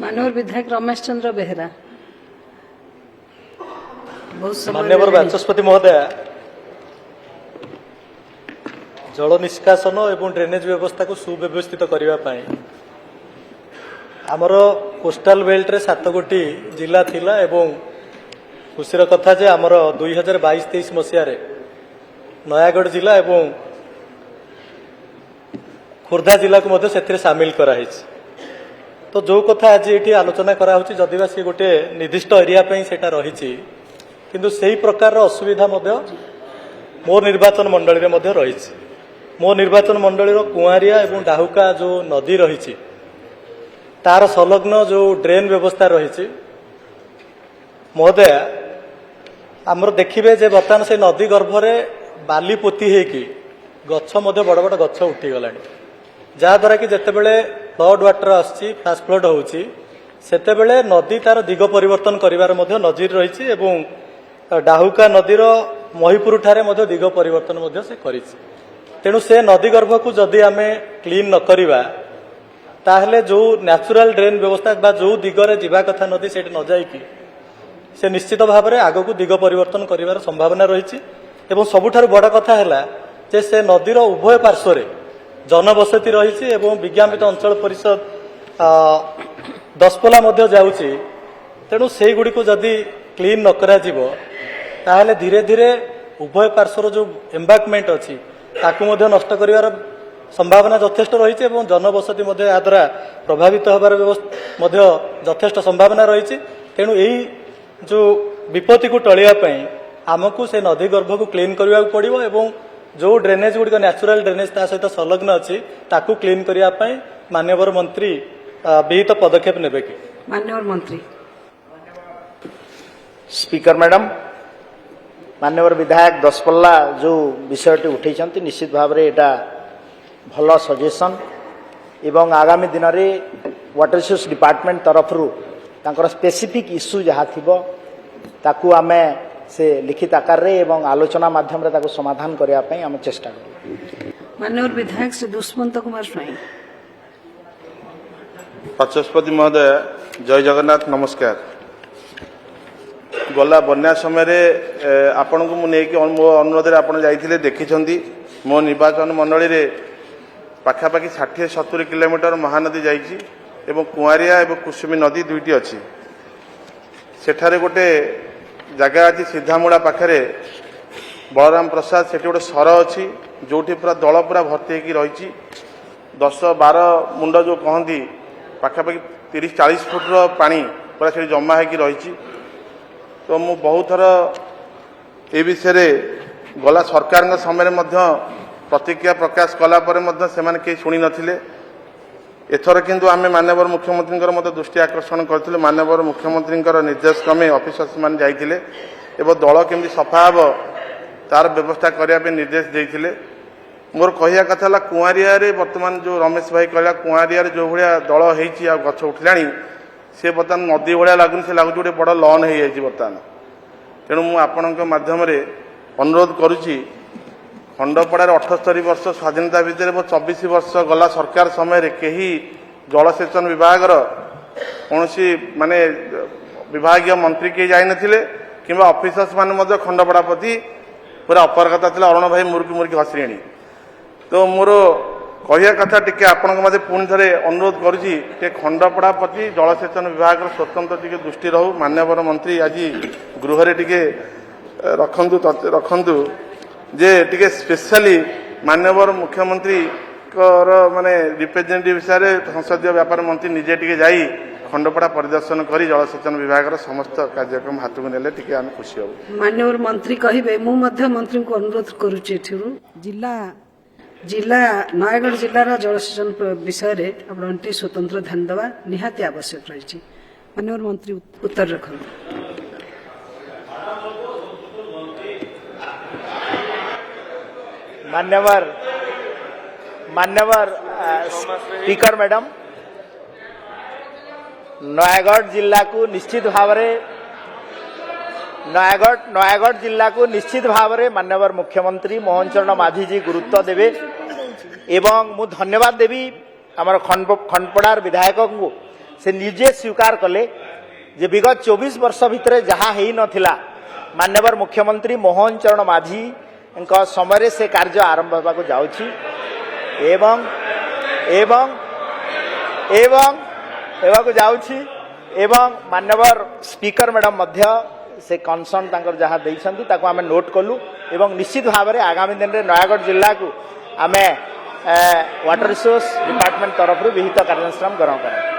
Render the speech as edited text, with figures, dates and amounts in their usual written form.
माननीय विधायक रमेश चंद्र बेहरा। माननीय बाचस्पति महोदय, जल निष्कासन एवं ड्रेनेज व्यवस्था को सुव्यवस्थित करने आमर कोस्टाल बेल्ट रे 7 गोटी जिला थिला एवं खुशीर कथा जे आमर 2022-23 मसीह नयागढ़ जिला एवं खोर्धा जिला को मध्य से सामिल कराई। तो जो कथा आज ये आलोचना कराऊँच जदिवा सी गोटे निर्दिष्ट एरिया सेटा रही किंतु सही प्रकार असुविधा मो निर्वाचन मंडली रे मध्य रही। मो निर्वाचन मंडली कुआरिया एवं डाहुका जो नदी रही तार संलग्न जो ड्रेन व्यवस्था रही महोदय आमर देखिए जे बर्तमान से नदी गर्भरे बाली पोती होगी गछ बड़ बड़ गछ उठीगला जहाद्वारा कि जितेबले फ्लड वाटर आसी फास्ट फ्लड होची सेतेबेले नदी तार दिग परिवर्तन करिवार मध्य नजीर रही एवं डाहुका नदीर महिपुर ठारे मध्य दिग परिवर्तन मध्य से करिछि। तेणु से नदी गर्भ को जदि आमे क्लीन न करिवा ताहले जो नेचुरल ड्रेन व्यवस्था बा जो दिगरे जीवा कथा नदी सेठ न जाइकी से निश्चित भाव में आगो दिग परिवर्तन करिवार संभावना रही एवं सबुठारु बड़ कथा है जे से नदीर उभय पार्श्व जनबसति रही एवं विज्ञापित अंचल परिषद दसपला मध्य जाउची। तेणु से गुड़ी को जदि क्लीन न करा जिवो ताहले धीरे धीरे उभय पार्श्वर जो एम्बाकमेंट अच्छी ताकू मध्य नष्ट करिवार संभावना यथेष्ट रही एवं जनबसति मध्य या द्वारा प्रभावित होबार मध्य यथेष्ट संभावना रही। तेणु यही जो विपत्ति को टलिया आमको से नदी गर्भ को क्लीन करने को पड़ो एवं जो ड्रेनेज गुड़िक नेचुरल ड्रेनेज ता सहित संलग्न अच्छी ताकू क्लीन करने माननीय मंत्री विहित पदक्षेप नेबे कि? माननीय मंत्री। स्पीकर मैडम, माननीय विधायक दसपल्ला जो विषयटी उठे निश्चित भाव में यहाँ भल सजेसन एवं आगामी दिन में वाटर रिसोर्स डिपार्टमेंट तरफ स्पेसिफिक इश्यू जहाँ थी ताकू आमे से लिखित आकार रे एवं आलोचना माध्यम रे ताकू समाधान करने आम चेष्टा करूँ। माननीय विधायक श्री दुष्मंत कुमार स्वाई। बाचस्पति महोदय जय जगन्नाथ नमस्कार। गला बन्या समय आपण को मुझे मो अनुरोध आप देखी मो निर्वाचन मंडली रे पाखापाखि 60-70 किलोमीटर महानदी जाइए एवं कुआरिया एवं कुसुमी नदी दुईटी अच्छी सेठारे गोटे जगह अच्छी सीधामूड़ा पाखे बलराम प्रसाद से गोटे सर अच्छी जो पूरा दल पूरा भर्ती होगी रही 10-12 मुंड जो कहती पाखापाखि 30-40 फुट्र पानी पूरा से जमा होगी रही। तो मु बहुत थर ए विषय गला सरकार समय प्रतिक्रिया प्रकाश कलापर से शुणी नथिले। एथर किंतु आमे माननीय मुख्यमंत्री मत दृष्टि आकर्षण करथिले। माननीय मुख्यमंत्री निर्देश क्रमे ऑफिसर्स मान जाइथिले एवं दल केमती सफा हे तार व्यवस्था करने निर्देश देइथिले। मोर कहिया कथा ला कुआरिया रे वर्तमान जो रमेश भाई कहला कुआरिया रे जो भलिया दल हेइछि आ गछ उठलाणी से बर्तमान नदी भलिया लागुन से लागु गोटे बड़ लॉन हो जाइए बर्तमान। तेणु मु आपणक माध्यम अनुरोध करुच्ची खंडपड़ार 78 वर्ष स्वाधीनता भितर 24 वर्ष गला सरकार समय कहीं जलसेचन विभाग कौन माने विभागीय मंत्री कहीं जाई नथिले किंबा ऑफिसर्स माने खंडपड़ा प्रति पूरा अपरकता थिला अरुण भाई मुर्की मुर्की हसरिणी। तो मोर कहिया कथा टिके आपनक मते पुणी थरे अनुरोध करुच्ची टे खंडपड़ा प्रति जलसेचन विभाग स्वतंत्र टिके दृष्टि रहू। माननीय मंत्री आज गृह रे टिके रखंतु जे टिके स्पेशली माननीय मुख्यमंत्री माने रिप्रेजेंटेटिव विषय संसदीय व्यापार मंत्री निजे टिके जाई खंडपड़ा परिदर्शन करी जलसेचन विभाग समस्त कार्यक्रम हाथ को नेले टिके आम खुशी हो। माननीय मंत्री कहिबे मु मध्य मंत्री को अनुरोध करूची जिला नयगढ़ जिलार जलसेचन विषय रे आपंटी स्वतंत्र ध्यान देवा निहाती आवश्यक रही। माननीय मंत्री उत्तर रखु। मान्यवर स्पीकर मैडम, नयगढ़ जिला को निश्चित भाव नयगढ़ जिला को निश्चित भाव में माननीय मुख्यमंत्री मोहन चरण मांझी जी गुरुत्व देवे एवं मु धन्यवाद देवी आमर खंडपड़ार विधायक को से निजे स्वीकार कले जे विगत 24 वर्ष भितर जहाँ है नथिला मान्यवर मुख्यमंत्री मोहन चरण माझी समय से कार्य आरंभ होगा जाउछि एवं एवं एवं एवं जाउछि एवं मान्यवर स्पीकर मैडम मध्य से कनसर्न तांकर जहाँ देइछन्ति ताको आमे नोट कलु एवं निश्चित भाव में आगामी दिन में नयागढ़ जिला को आमे वाटर रिसोर्स डिपार्टमेंट तरफ विहित कार्यानुष्ठान ग्रहण करूँ।